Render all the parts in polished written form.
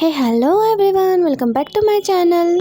Hello everyone, welcome back to my channel.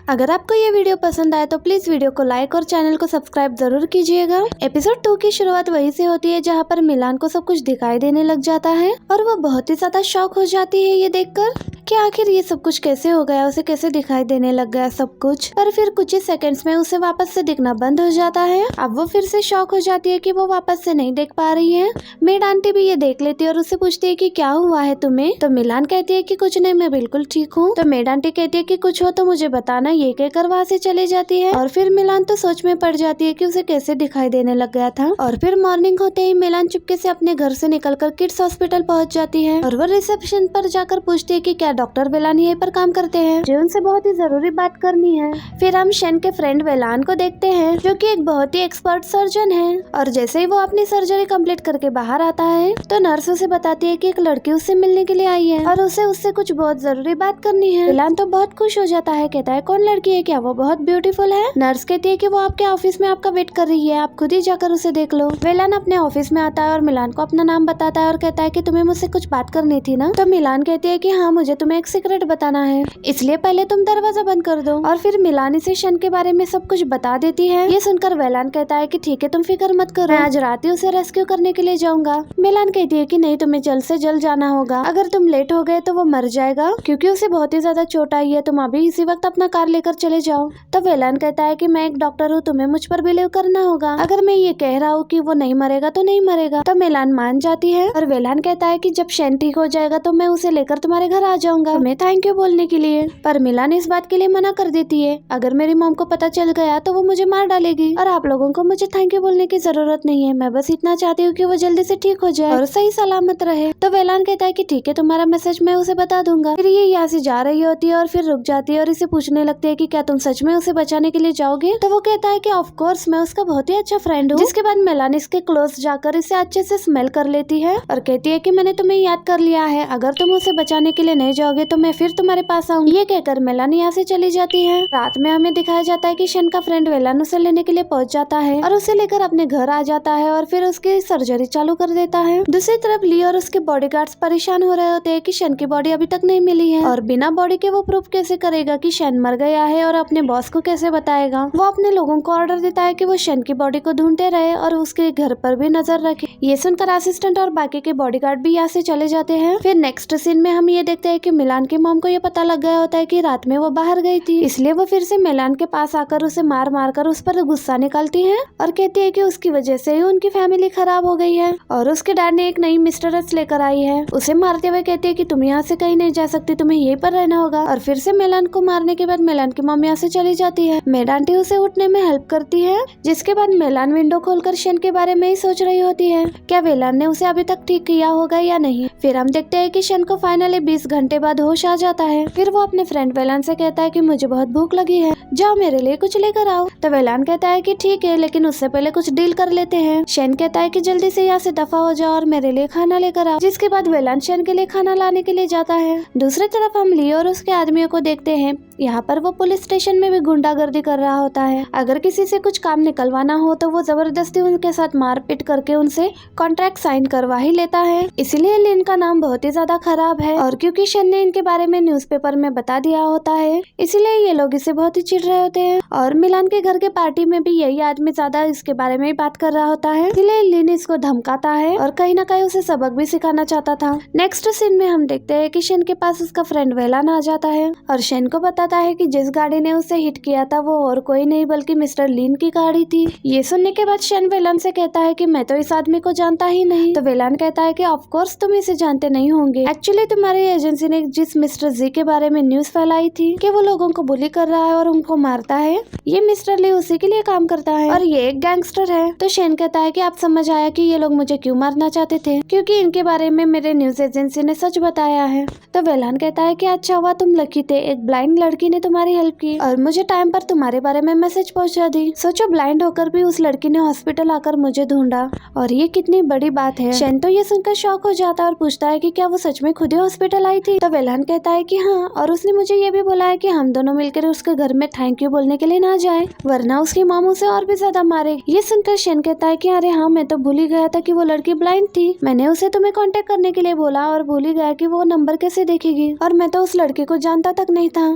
अगर आपको ये वीडियो पसंद आए तो प्लीज वीडियो को लाइक और चैनल को सब्सक्राइब जरूर कीजिएगा। एपिसोड 2 की शुरुआत वहीं से होती है जहाँ पर मिलान को सब कुछ दिखाई देने लग जाता है और वो बहुत ही ज्यादा शॉक हो जाती है ये देखकर कि आखिर ये सब कुछ कैसे हो गया, उसे कैसे दिखाई देने लग गया सब कुछ। पर फिर कुछ ही सेकंड्स में उसे वापस से दिखना बंद हो जाता है। अब वो फिर से शॉक हो जाती है कि वो वापस से नहीं देख पा रही है। मेड आंटी भी ये देख लेती है और उससे पूछती है कि क्या हुआ है तुम्हें। तो मिलान कहती है कि कुछ नहीं, मैं बिल्कुल ठीक हूँ। तो मेड आंटी कहती है कि कुछ हो तो मुझे बताना, ये कहकर वहाँ से चली जाती है। और फिर मिलान तो सोच में पड़ जाती है कि उसे कैसे दिखाई देने लग गया था। और फिर मॉर्निंग होते ही मिलान चुपके से अपने घर से निकलकर किड्स हॉस्पिटल पहुँच जाती है और वो रिसेप्शन पर जाकर पूछती है कि क्या डॉक्टर वेलान यहीं पर काम करते हैं, जो उनसे बहुत ही जरूरी बात करनी है। फिर हम शन के फ्रेंड वेलान को देखते हैं जो कि एक बहुत ही एक्सपर्ट सर्जन है। और जैसे ही वो अपनी सर्जरी कंप्लीट करके बाहर आता है तो नर्स उसे बताती है कि एक लड़की उससे मिलने के लिए आई है और उसे उससे कुछ बहुत जरूरी बात करनी है। वेलान तो बहुत खुश हो जाता है, कहता है कौन लड़की है, क्या वो बहुत ब्यूटीफुल है। नर्स कहती है कि वो आपके ऑफिस में आपका वेट कर रही है, आप खुद ही जाकर उसे देख लो। वेलान अपने ऑफिस में आता है और मिलान को अपना नाम बताता है और कहता है कि तुम्हें मुझसे कुछ बात करनी थी ना। तो मिलान कहती है कि हाँ, मुझे तुम्हें एक सीक्रेट बताना है, इसलिए पहले तुम दरवाजा बंद कर दो। और फिर मिलान इसे शन के बारे में सब कुछ बता देती है। ये सुनकर वेलान कहता है कि ठीक है, तुम फिक्र मत करो, मैं आज रात ही उसे रेस्क्यू करने के लिए जाऊंगा। मिलान कहती है कि नहीं, तुम्हें जल्द से जल्द जाना होगा, अगर तुम लेट हो गए तो वो मर जाएगा क्योंकि उसे बहुत ही ज्यादा चोट आई है, तुम अभी इसी वक्त अपना कार लेकर चले जाओ। तो वेलान कहता है कि मैं एक डॉक्टर हूँ, तुम्हें मुझ पर बिलीव करना होगा, अगर मैं ये कह रहा हूँ कि वो नहीं मरेगा तो नहीं मरेगा। तो मिलान मान जाती है और वेलान कहता है कि जब शन ठीक हो जाएगा तो मैं उसे लेकर तुम्हारे घर आ जाऊंगा तुम्हें थैंक यू बोलने के लिए। पर मिलान इस बात के लिए मना कर देती है, अगर मेरी मॉम को पता चल गया तो वो मुझे मार डालेगी और आप लोगों को मुझे थैंक यू बोलने की जरूरत नहीं है, मैं बस इतना चाहती हूँ कि वो जल्दी से ठीक हो जाए और सही सलामत रहे। तो वेलान कहता है कि ठीक है, तुम्हारा मैसेज मैं उसे बता दूंगा। फिर ये यहाँ से जा रही होती है और फिर रुक जाती है और इसे पूछने लगती है कि क्या तुम सच में उसे बचाने के लिए जाओगे। तो वो कहता है कि ऑफ कोर्स, मैं उसका बहुत ही अच्छा फ्रेंड हूँ। जिसके बाद मिलान इसके क्लोज जाकर इसे अच्छे से स्मेल कर लेती है और कहती है कि मैंने तुम्हें याद कर लिया है, अगर तुम उसे बचाने के लिए नहीं जाओगे तो मैं फिर तुम्हारे पास आऊंगी। ये कहकर मिलान यहाँ से चली जाती है। रात में हमें दिखाया जाता है कि शन का फ्रेंड वेलान उसे लेने के लिए पहुंच जाता है और उसे लेकर अपने घर आ जाता है और फिर उसकी सर्जरी चालू कर देता है। दूसरी तरफ ली और उसके बॉडीगार्ड्स परेशान हो रहे होते हैं कि शन की बॉडी अभी तक नहीं मिली है और बिना बॉडी के वो प्रूफ कैसे करेगा कि शन मर गया है और अपने बॉस को कैसे बताएगा। वो अपने लोगों को ऑर्डर देता है कि वो शन की बॉडी को ढूंढते रहे और उसके घर पर भी नजर रखे। ये सुनकर असिस्टेंट और बाकी के बॉडीगार्ड भी यहाँ से चले जाते हैं। फिर नेक्स्ट सीन में हम ये देखते हैं कि मिलान की मॉम को ये पता लग गया होता है कि रात में वो बाहर गई थी, इसलिए वो फिर से मिलान के पास आकर उसे मार मार कर उस पर गुस्सा निकालती है और कहती है कि उसकी वजह से ही उनकी फैमिली खराब हो गई है और उसके डैड ने एक नई मिस्ट्रेस लेकर आई है। उसे मारते हुए कहती है कि तुम यहाँ से कहीं नहीं जा सकती, तुम्हें यहीं पर रहना होगा। और फिर से मिलान को मारने के बाद मिलान की मम्मी यहाँ से चली जाती है। मेड आंटी उसे उठने में हेल्प करती है, जिसके बाद मिलान विंडो खोलकर शन के बारे में ही सोच रही होती है, क्या वेलान ने उसे अभी तक ठीक किया होगा या नहीं। फिर हम देखते हैं कि शन को फाइनली 20 घंटे बाद होश आ जाता है। फिर वो अपने फ्रेंड वेलान से कहता है कि मुझे बहुत भूख लगी है, जाओ मेरे लिए कुछ लेकर आओ। तो वेलान कहता है कि ठीक है, लेकिन उससे पहले कुछ डील कर लेते हैं। शन कहता है कि जल्दी से यहाँ से दफा हो जाओ और मेरे लिए खाना लेकर आओ, जिसके बाद वेलान शन के लिए खाना लाने के लिए जाता है। दूसरी तरफ हम ली और उसके आदमियों को देखते हैं। यहाँ पर वो पुलिस स्टेशन में भी गुंडागर्दी कर रहा होता है। अगर किसी से कुछ काम निकलवाना हो तो वो जबरदस्ती उनके साथ मारपीट करके उनसे कॉन्ट्रैक्ट साइन करवा ही लेता है। इसलिए लिन का नाम बहुत ही ज्यादा खराब है और क्योंकि शन ने इनके बारे में न्यूज़पेपर में बता दिया होता है, इसलिए ये लोग इसे बहुत ही चिढ़ रहे होते हैं। और मिलान के घर के पार्टी में भी यही आदमी ज्यादा इसके बारे में बात कर रहा होता है, इसलिए लिन इसको धमकाता है और कहीं ना कहीं उसे सबक भी सिखाना चाहता था। नेक्स्ट सीन में हम देखते हैं कि शन के पास उसका फ्रेंड वेलान आ जाता है और शन को बताता है कि जिस गाड़ी ने उसे हिट किया था वो और कोई नहीं बल्कि मिस्टर लिन की गाड़ी थी। ये सुनने के बाद शन वेलान से कहता है कि मैं तो इस आदमी को जानता ही नहीं। तो वेलान कहता है कि ऑफ कोर्स तुम इसे जानते नहीं होंगे, एक्चुअली तुम्हारी एजेंसी ने जिस मिस्टर जी के बारे में न्यूज फैलाई थी कि वो लोगों को बुली कर रहा है और उनको मारता है, ये मिस्टर ली उसी के लिए काम करता है और ये एक गैंगस्टर है। तो शन कहता है कि आप समझ आया कि ये लोग मुझे क्यों मारना चाहते थे, क्योंकि इनके बारे में मेरे न्यूज एजेंसी ने सच बताया है। तो वेलान कहता है कि अच्छा हुआ तुम लकी थे, एक ब्लाइंड लड़की ने तुम्हारी हेल्प की और मुझे टाइम पर तुम्हारे बारे में मैसेज पहुंचा दी। सोचो, ब्लाइंड होकर भी उस लड़की ने हॉस्पिटल आकर मुझे ढूंढा और ये कितनी बड़ी बात है। शन तो ये सुनकर शॉक हो जाता है और पूछता है कि क्या वो सच में खुद ही हॉस्पिटल आई थी। तो वेलान कहता है कि हाँ, और उसने मुझे ये भी बोला है कि हम दोनों मिलकर उसके घर में थैंक यू बोलने के लिए ना जाए, वरना उसकी माँ उसे और भी ज्यादा मारे। ये सुनकर शन कहता है कि अरे हाँ, मैं तो भूल ही गया था कि वो लड़की ब्लाइंड थी। मैंने उसे तुम्हें कांटेक्ट करने के लिए बोला और भूल ही गया कि वो नंबर कैसे देखेगी, और मैं तो उस लड़की को जानता तक नहीं था,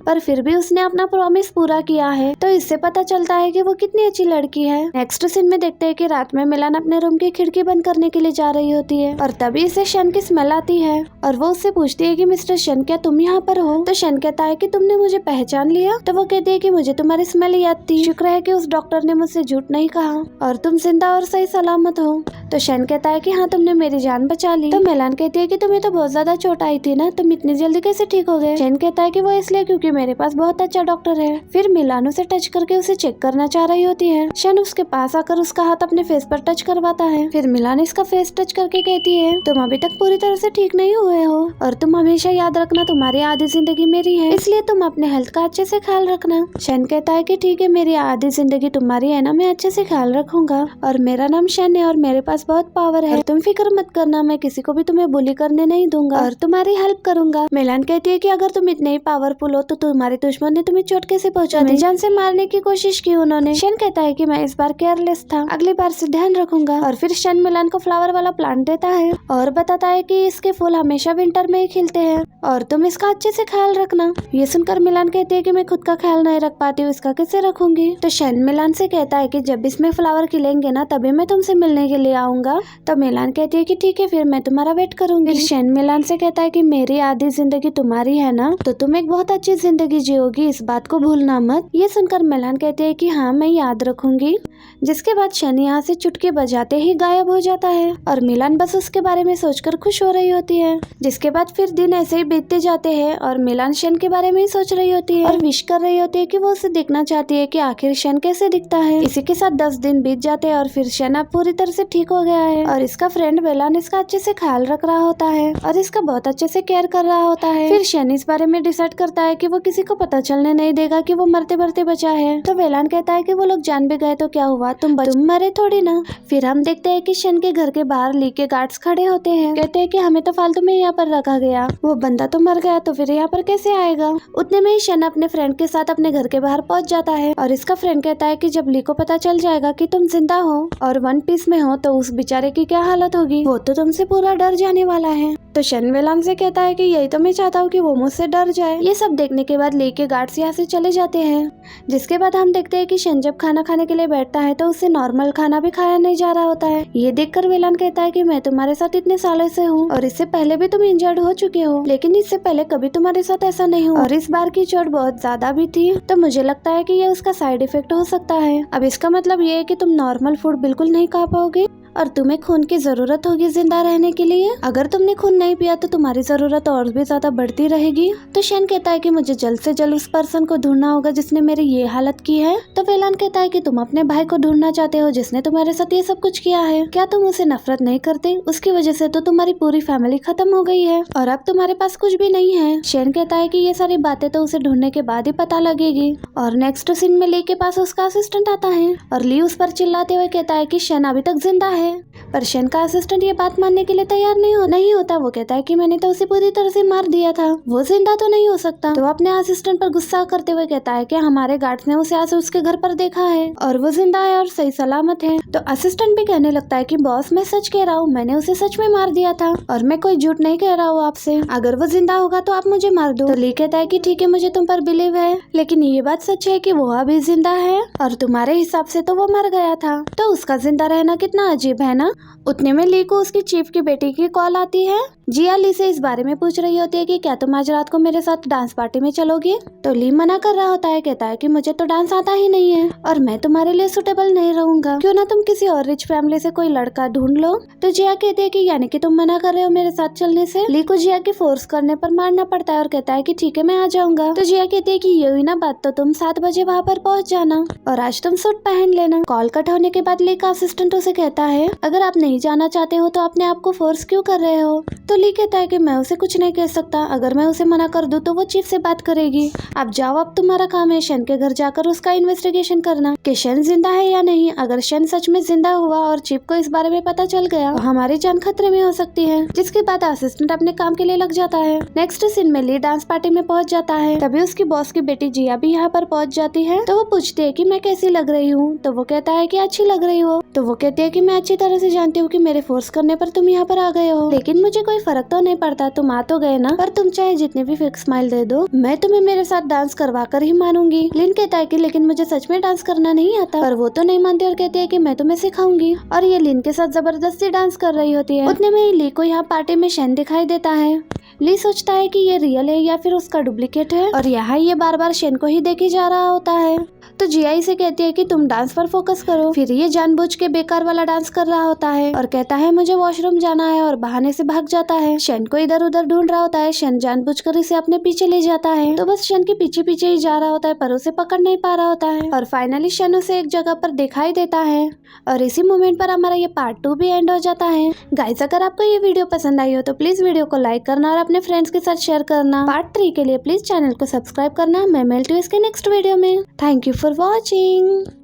पर फिर भी उसने अपना प्रॉमिस पूरा किया है। तो इससे पता चलता है कि वो कितनी अच्छी लड़की है। नेक्स्ट सीन में देखते हैं कि रात में मिलान अपने रूम की खिड़की बंद करने के लिए जा रही होती है और तभी इसे शन की स्मेल आती है और वो उससे पूछती है कि मिस्टर शन, क्या तुम यहाँ पर हो? तो शन कहता है कि तुमने मुझे पहचान लिया? तो वो कहती है कि मुझे तुम्हारी स्मेल याद थी, शुक्र है कि उस डॉक्टर ने मुझसे झूठ नहीं कहा और तुम जिंदा और सही सलामत हो। तो शन कहता है कि हाँ, तुमने मेरी जान बचा ली। तो मिलान कहती है कि तुम्हें तो बहुत ज्यादा चोट आई थी ना, तुम इतनी जल्दी कैसे ठीक हो गए? शन कहता है कि वो इसलिए क्योंकि मेरे पास बहुत अच्छा डॉक्टर है। फिर मिलान उसे टच करके उसे चेक करना चाह रही होती है। शन उसके पास आकर उसका हाथ अपने फेस पर टच करवाता है। फिर मिलान इसका फेस टच करके कहती है, तुम अभी तक पूरी तरह से ठीक नहीं हुए हो और तुम हमेशा याद रखना तुम्हारी आधी जिंदगी मेरी है, इसलिए तुम अपने हेल्थ का अच्छे से ख्याल रखना। शन कहता है कि ठीक है, मेरी आधी जिंदगी तुम्हारी है ना, मैं अच्छे से ख्याल रखूंगा और मेरा नाम शन है और मेरे पास बहुत पावर है, तुम फिक्र मत करना, मैं किसी को भी तुम्हें बुली करने नहीं दूंगा और तुम्हारी हेल्प करूंगा। मिलान कहती है कि अगर तुम इतने ही पावरफुल हो तो तुम्हारे दुश्मन ने तुम्हें चोट कैसे पहुंचा दी? जान से मारने की कोशिश की उन्होंने। शन कहता है कि मैं इस बार केयरलेस था, अगली बार से ध्यान रखूंगा। और फिर शन मिलान को फ्लावर वाला प्लांट देता है और बताता है कि इसके फूल हमेशा विंटर में ही खिलते हैं और तुम इसका अच्छे से ख्याल रखना। ये सुनकर मिलान कहती है कि मैं खुद का ख्याल नहीं रख पाती हूँ, इसका कैसे रखूंगी? तो शन मिलान से कहता है कि जब इसमें फ्लावर खिलेंगे ना तभी मैं तुमसे मिलने के लिए आऊंगा। तो मिलान कहती है कि ठीक है, फिर मैं तुम्हारा वेट करूंगी। शन मिलान से कहता है कि मेरी आधी जिंदगी तुम्हारी है ना, तो तुम एक बहुत अच्छी जिंदगी जियोगी, इस बात को भूलना मत। ये सुनकर मिलान कहती है कि हाँ, मैं याद रखूंगी। जिसके बाद शन यहाँ से चुटकी बजाते ही गायब हो जाता है और मिलान बस उसके बारे में सोचकर खुश हो रही होती है। जिसके बाद फिर दिन ऐसे ही बीतते जाते हैं और मिलान शन के बारे में ही सोच रही होती है और विश कर रही होती है कि वो उसे देखना चाहती है कि आखिर शन कैसे दिखता है। इसी के साथ 10 दिन बीत जाते हैं और फिर शन अब पूरी तरह से ठीक हो गया है और इसका फ्रेंड वेलान इसका अच्छे से ख्याल रख रहा होता है और इसका बहुत अच्छे से केयर कर रहा होता है। फिर शन इस बारे में डिसाइड करता है कि वो किसी को पता चलने नहीं देगा कि वो मरते मरते बचा है। तो वेलान कहता है कि वो लोग जान भी गए तो क्या हुआ, तुम मरे थोड़ी ना। फिर हम देखते हैं कि शन के घर के बाहर ली के गार्ड्स खड़े होते हैं, कहते हैं कि हमें तो फालतू में यहाँ पर रखा गया, वो बंदा तो मर गया तो फिर यहाँ पर कैसे आएगा। उतने में ही शन अपने फ्रेंड के साथ अपने घर के बाहर पहुँच जाता है और इसका फ्रेंड कहता है कि जब ली को पता चल जाएगा कि तुम जिंदा हो और वन पीस में हो तो उस बेचारे की क्या हालत होगी, वो तो तुमसे पूरा डर जाने वाला है। तो शन वेलान से कहता है कि यही तो मैं चाहता हूँ कि वो मुझसे डर जाए। ये सब देखने के बाद ली के गार्ड्स यहाँ से चले जाते हैं। जिसके बाद हम देखते हैं कि शन जब खाना खाने के लिए बैठता है तो उससे नॉर्मल खाना भी खाया नहीं जा रहा होता है। ये देखकर वेलान कहता है कि मैं तुम्हारे साथ इतने सालों से हूँ और इससे पहले भी तुम इंजर्ड हो चुके हो, लेकिन इससे पहले कभी तुम्हारे साथ ऐसा नहीं हुआ और इस बार की चोट बहुत ज्यादा भी थी, तो मुझे लगता है कि ये उसका साइड इफेक्ट हो सकता है। अब इसका मतलब ये है कि तुम नॉर्मल फूड बिल्कुल नहीं खा पाओगे और तुम्हें खून की जरूरत होगी जिंदा रहने के लिए। अगर तुमने खून नहीं पिया तो तुम्हारी जरूरत और भी ज्यादा बढ़ती रहेगी। तो शन कहता है कि मुझे जल्द से जल्द उस पर्सन को ढूंढना होगा जिसने मेरी ये हालत की है। तो वेलान कहता है कि तुम अपने भाई को ढूंढना चाहते हो जिसने तुम्हारे साथ ये सब कुछ किया है। क्या तुम उसे नफरत नहीं करते? उसकी वजह से तो तुम्हारी पूरी फैमिली खत्म हो गई है और अब तुम्हारे पास कुछ भी नहीं है। शन कहता है कि ये सारी बातें तो उसे ढूंढने के बाद ही पता लगेगी। और नेक्स्ट सीन में ली के पास उसका असिस्टेंट आता है और ली उस पर चिल्लाते हुए कहता है कि शन अभी तक जिंदा है, पर शन का असिस्टेंट ये बात मानने के लिए तैयार नहीं होता। वो कहता है कि मैंने तो उसे पूरी तरह से मार दिया था, वो जिंदा तो नहीं हो सकता। तो अपने असिस्टेंट पर गुस्सा करते हुए कहता है कि हमारे गार्ड्स ने उसे आज उसके घर पर देखा है और वो जिंदा है और सही सलामत है। तो असिस्टेंट भी कहने लगता है कि बॉस मैं सच कह रहा हूँ, मैंने उसे सच में मार दिया था और मैं कोई झूठ नहीं कह रहा हूँ आपसे, अगर वो जिंदा होगा तो आप मुझे मार दो। तो ली कहता है कि ठीक है, मुझे तुम पर बिलीव है, लेकिन ये बात सच है कि वो अभी जिंदा है और तुम्हारे हिसाब से तो वो मर गया था, तो उसका जिंदा रहना कितना अजीब है ना। उतने में ली को उसकी चीफ की बेटी की कॉल आती है। जिया ली से इस बारे में पूछ रही होती है कि क्या तुम आज रात को मेरे साथ डांस पार्टी में चलोगी। तो ली मना कर रहा होता है, कहता है कि मुझे तो डांस आता ही नहीं है और मैं तुम्हारे लिए सुटेबल नहीं रहूंगा, क्यों ना तुम किसी और रिच फैमिली से कोई लड़का ढूंढ लो। तो जिया कहती है कि यानी कि तुम मना कर रहे हो मेरे साथ चलने से। ली को जिया की फोर्स करने पर मानना पड़ता है और कहता है कि ठीक है मैं आ जाऊंगा। तो जिया कहती है कि ये हुई ना बात, तो तुम 7 बजे वहाँ पर पहुँच जाना और आज तुम सूट पहन लेना। कॉल कट होने के बाद ली का असिस्टेंट उसे कहता है अगर आप नहीं जाना चाहते हो तो अपने आप को फोर्स क्यों कर रहे हो। तो ली कहता है कि मैं उसे कुछ नहीं कह सकता, अगर मैं उसे मना कर दूं तो वो चीफ से बात करेगी। अब जाओ, अब तुम्हारा काम है शन के घर जाकर उसका इन्वेस्टिगेशन करना कि शन जिंदा है या नहीं। अगर शन सच में जिंदा हुआ और चीफ को इस बारे में पता चल गया तो हमारी जान खतरे में हो सकती है। जिसके बाद असिस्टेंट अपने काम के लिए लग जाता है। नेक्स्ट सीन में ली डांस पार्टी में पहुंच जाता है। तभी उसकी बॉस की बेटी जिया भी यहाँ पर पहुंच जाती है। तो वो पूछती है कि मैं कैसी लग रही हूँ, तो वो कहता है कि अच्छी लग रही हो। तो वो कहती है कि मैं अच्छी तरह से जानती हूँ कि मेरे फोर्स करने पर तुम यहाँ पर आ गए हो, लेकिन मुझे कोई फर्क तो नहीं पड़ता, तुम आ तो गए ना। पर तुम चाहे जितने भी फेक स्माइल दे दो, मैं तुम्हें मेरे साथ डांस करवा कर ही मानूंगी। लिन कहता है कि लेकिन मुझे सच में डांस करना नहीं आता। पर वो तो नहीं मानती और कहती है कि मैं तुम्हें सिखाऊंगी। और ये लिन के साथ जबरदस्ती डांस कर रही होती है। उतने में ही ली को यहाँ पार्टी में शन दिखाई देता है। ली सोचता है कि ये रियल है या फिर उसका डुप्लीकेट है, और यहाँ ये बार बार शन को ही देखे जा रहा होता है। तो जिया इसे कहती है कि तुम डांस पर फोकस करो। फिर ये जानबूझ के बेकार वाला डांस कर रहा होता है और कहता है मुझे वॉशरूम जाना है, और बहाने से भाग जाता है। शन को इधर उधर ढूंढ रहा होता है। शन जानबूझकर इसे अपने पीछे ले जाता है। तो बस शन के पीछे पीछे ही जा रहा होता है, पर उसे पकड़ नहीं पा रहा होता है। और फाइनली शन उसे एक जगह पर दिखाई देता है। और इसी मोमेंट पर हमारा ये पार्ट 2 भी एंड हो जाता है। गाइस, अगर आपको ये वीडियो पसंद आई हो तो प्लीज वीडियो को लाइक करना और अपने फ्रेंड्स के साथ शेयर करना। पार्ट 3 के लिए प्लीज चैनल को सब्सक्राइब करना। मैं मिलती हूँ इसके नेक्स्ट वीडियो में। Thank you for watching.